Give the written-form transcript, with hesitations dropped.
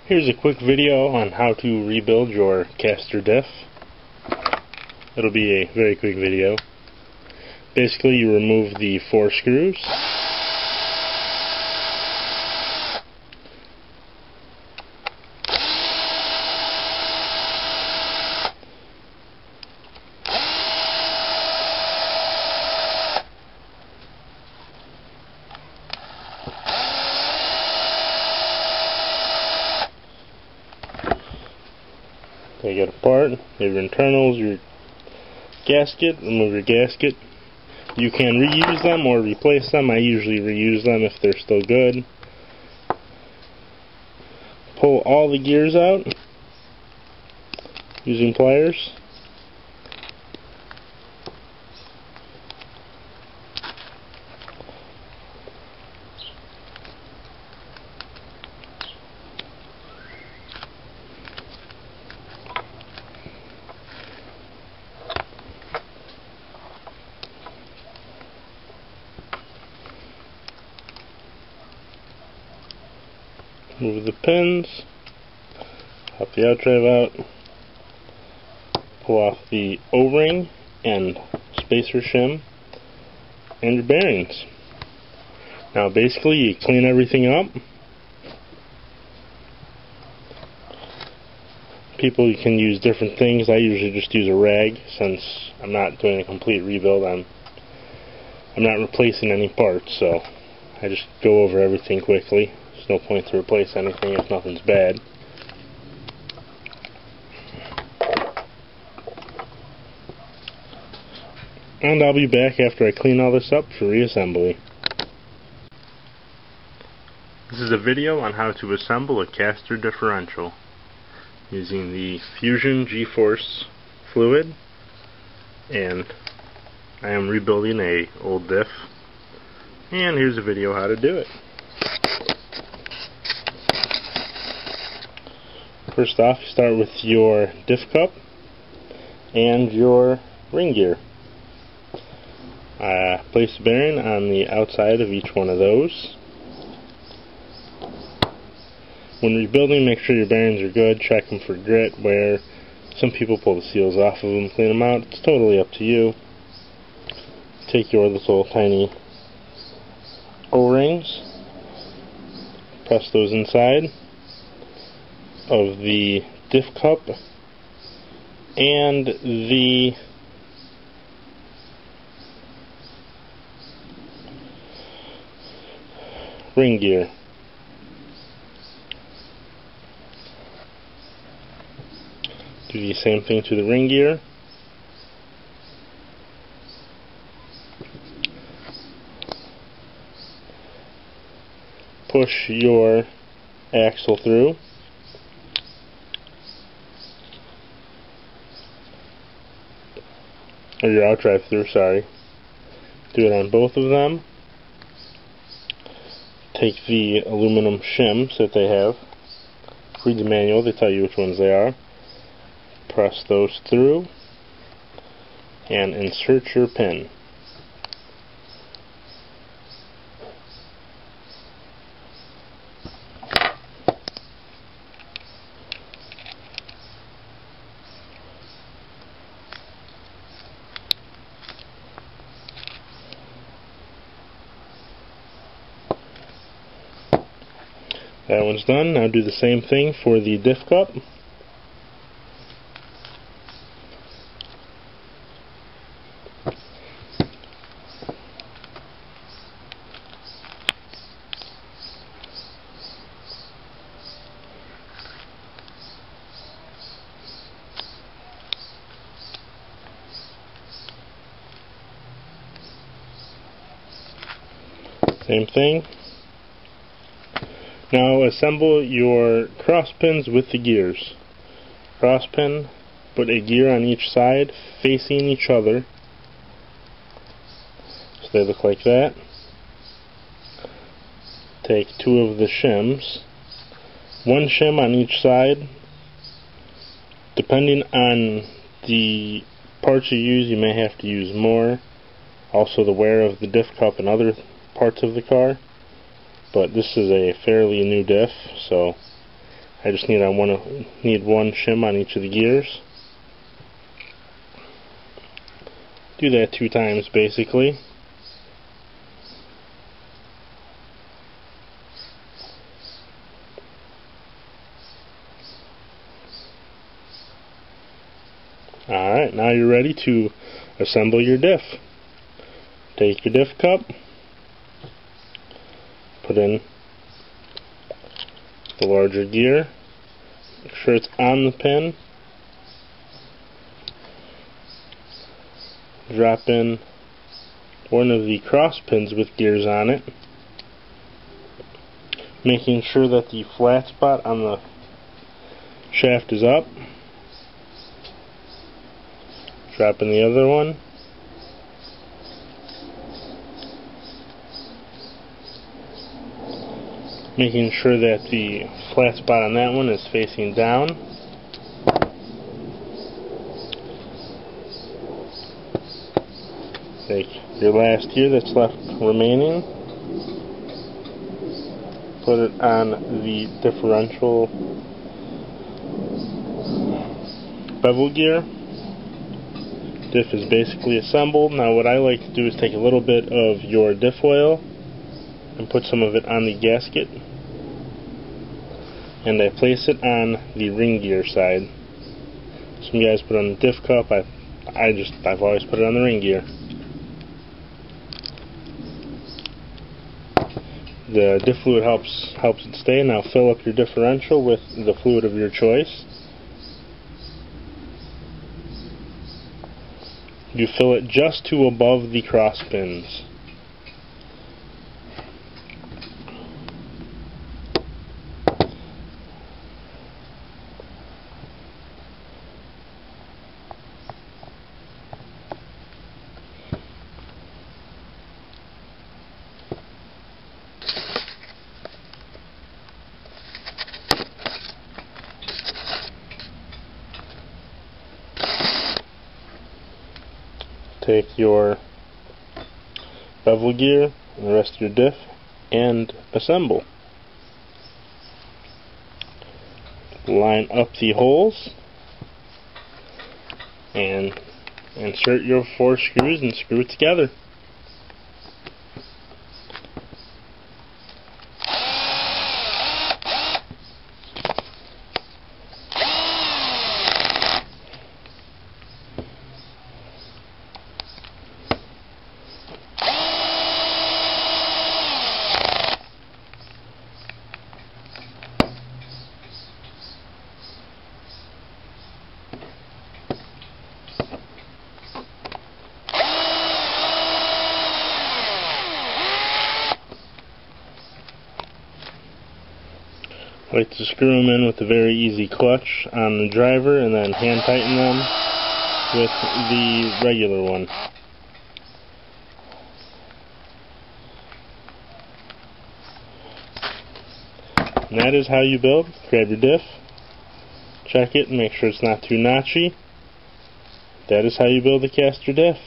Here's a quick video on how to rebuild your caster diff. It'll be a very quick video. Basically, you remove the 4 screws. Take it apart, your internals, your gasket, remove your gasket. You can reuse them or replace them. I usually reuse them if they're still good. Pull all the gears out using pliers. Move the pins, pop the outdrive out, pull off the O-ring and spacer shim, and your bearings. Now basically you clean everything up. People can use different things. I usually just use a rag since I'm not doing a complete rebuild. I'm not replacing any parts, so I just go over everything quickly. There's no point to replace anything if nothing's bad. And I'll be back after I clean all this up for reassembly. This is a video on how to assemble a caster differential using the Fusion G-Force fluid, and I am rebuilding a old diff, and here's a video how to do it. First off, you start with your diff cup and your ring gear. Place the bearing on the outside of each one of those. When rebuilding, make sure your bearings are good. Check them for grit, wear. Some people pull the seals off of them, clean them out. It's totally up to you. Take your little tiny O-rings, press those inside of the diff cup and the ring gear. Do the same thing to the ring gear. Push your axle through. Or your outdrive through, sorry. Do it on both of them. Take the aluminum shims that they have. Read the manual, they tell you which ones they are. Press those through and insert your pin. That one's done. Now do the same thing for the diff cup. Same thing. Now assemble your cross pins with the gears. Cross pin, put a gear on each side facing each other. So they look like that. Take 2 of the shims. 1 shim on each side. Depending on the parts you use, you may have to use more. Also the wear of the diff cup and other parts of the car. But this is a fairly new diff, so I just need one shim on each of the gears. Do that 2 times basically. Alright, now you're ready to assemble your diff. Take your diff cup, put in the larger gear, make sure it's on the pin, drop in one of the cross pins with gears on it, making sure that the flat spot on the shaft is up. Drop in the other one. Making sure that the flat spot on that one is facing down. Take your last gear that's left remaining. Put it on the differential bevel gear. Diff is basically assembled. Now what I like to do is take a little bit of your diff oil and put some of it on the gasket, and I place it on the ring gear side. Some guys put it on the diff cup. I've always put it on the ring gear. The diff fluid helps it stay. Now fill up your differential with the fluid of your choice. You fill it just to above the cross pins. Take your bevel gear and the rest of your diff and assemble. Line up the holes and insert your 4 screws and screw it together. I like to screw them in with a very easy clutch on the driver and then hand tighten them with the regular one. And that is how you build. Grab your diff, check it and make sure it's not too notchy. That is how you build a caster diff.